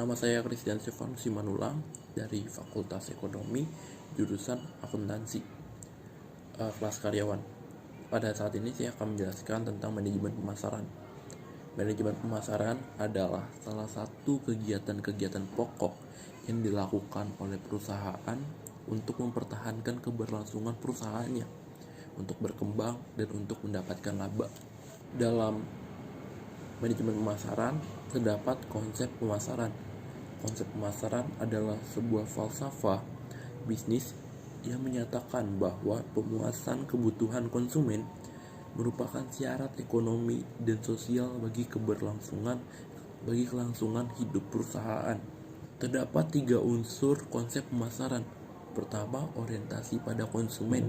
Nama saya Christian Stefan Simanulang dari Fakultas Ekonomi, jurusan Akuntansi, kelas karyawan. Pada saat ini saya akan menjelaskan tentang manajemen pemasaran. Manajemen pemasaran adalah salah satu kegiatan-kegiatan pokok yang dilakukan oleh perusahaan untuk mempertahankan keberlangsungan perusahaannya, untuk berkembang dan untuk mendapatkan laba. Dalam manajemen pemasaran terdapat konsep pemasaran. Konsep pemasaran adalah sebuah falsafah bisnis yang menyatakan bahwa pemuasan kebutuhan konsumen merupakan syarat ekonomi dan sosial bagi kelangsungan hidup perusahaan. Terdapat 3 unsur konsep pemasaran. Pertama, orientasi pada konsumen,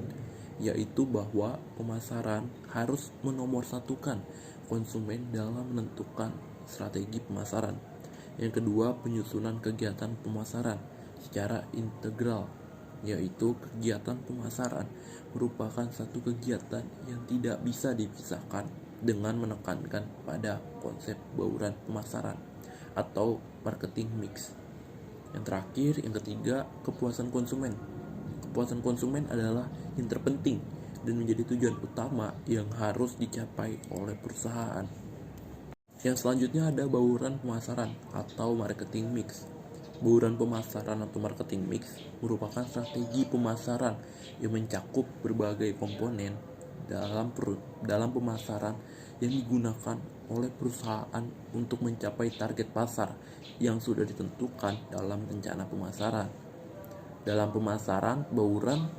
yaitu bahwa pemasaran harus menomorsatukan konsumen dalam menentukan strategi pemasaran. Yang kedua, penyusunan kegiatan pemasaran secara integral, yaitu kegiatan pemasaran merupakan satu kegiatan yang tidak bisa dipisahkan dengan menekankan pada konsep bauran pemasaran atau marketing mix. Yang terakhir, yang ketiga, kepuasan konsumen. Kepuasan konsumen adalah yang terpenting dan menjadi tujuan utama yang harus dicapai oleh perusahaan. Yang selanjutnya ada bauran pemasaran atau marketing mix. Bauran pemasaran atau marketing mix merupakan strategi pemasaran yang mencakup berbagai komponen dalam pemasaran yang digunakan oleh perusahaan untuk mencapai target pasar yang sudah ditentukan dalam rencana pemasaran. Dalam pemasaran, bauran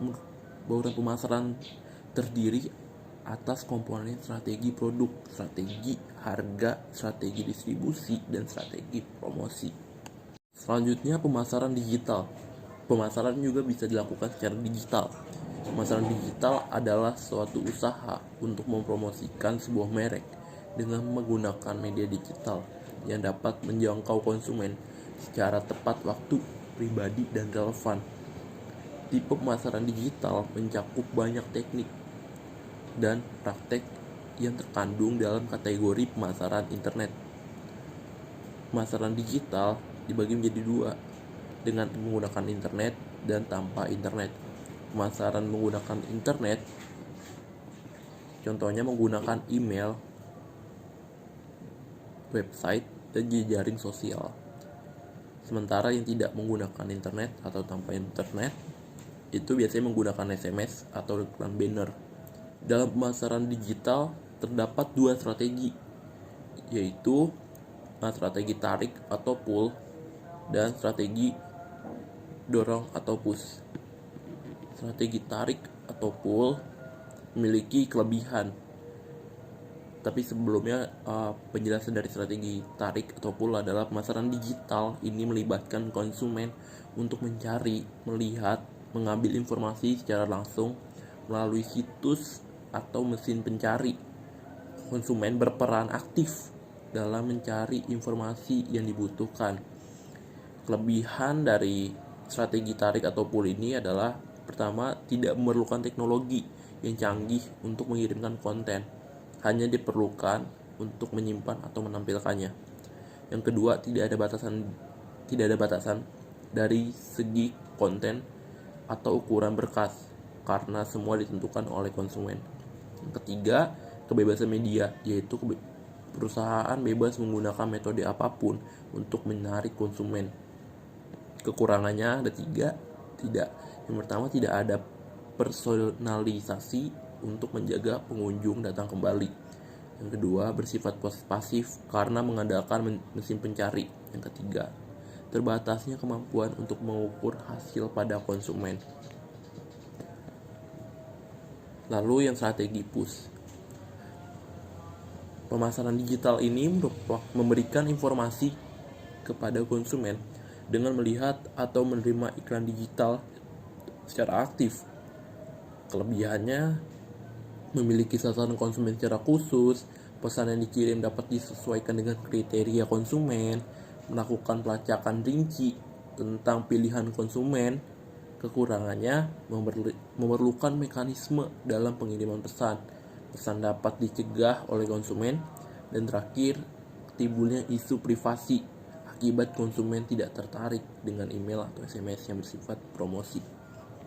pemasaran terdiri atas komponen strategi produk, strategi harga, strategi distribusi, dan strategi promosi. Selanjutnya, pemasaran digital. Pemasaran juga bisa dilakukan secara digital. Pemasaran digital adalah suatu usaha untuk mempromosikan sebuah merek dengan menggunakan media digital yang dapat menjangkau konsumen secara tepat waktu, pribadi, dan relevan. Tipe pemasaran digital mencakup banyak teknik dan praktek yang terkandung dalam kategori pemasaran internet. Pemasaran digital dibagi menjadi 2, dengan menggunakan internet dan tanpa internet. Pemasaran menggunakan internet contohnya menggunakan email, website, dan jejaring sosial. Sementara yang tidak menggunakan internet atau tanpa internet itu biasanya menggunakan SMS atau iklan banner. Dalam pemasaran digital terdapat 2 strategi, yaitu strategi tarik atau pull dan strategi dorong atau push. Strategi tarik atau pull memiliki kelebihan. Tapi sebelumnya penjelasan dari strategi tarik atau pull adalah pemasaran digital ini melibatkan konsumen untuk mencari, melihat, mengambil informasi secara langsung melalui situs atau mesin pencari. Konsumen berperan aktif dalam mencari informasi yang dibutuhkan. Kelebihan dari strategi tarik atau pull ini adalah pertama, tidak memerlukan teknologi yang canggih untuk mengirimkan konten, hanya diperlukan untuk menyimpan atau menampilkannya. Yang kedua, tidak ada batasan dari segi konten atau ukuran berkas karena semua ditentukan oleh konsumen. Yang ketiga, kebebasan media, yaitu perusahaan bebas menggunakan metode apapun untuk menarik konsumen. Kekurangannya ada 3. Yang pertama, tidak ada personalisasi untuk menjaga pengunjung datang kembali. Yang kedua, bersifat pasif karena mengandalkan mesin pencari. Yang ketiga, terbatasnya kemampuan untuk mengukur hasil pada konsumen. Lalu yang strategi push. Pemasaran digital ini memberikan informasi kepada konsumen dengan melihat atau menerima iklan digital secara aktif. Kelebihannya memiliki sasaran konsumen secara khusus, pesan yang dikirim dapat disesuaikan dengan kriteria konsumen, melakukan pelacakan rinci tentang pilihan konsumen. Kekurangannya memerlukan mekanisme dalam pengiriman pesan. Pesan dapat dicegah oleh konsumen. Dan terakhir, timbulnya isu privasi akibat konsumen tidak tertarik dengan email atau SMS yang bersifat promosi.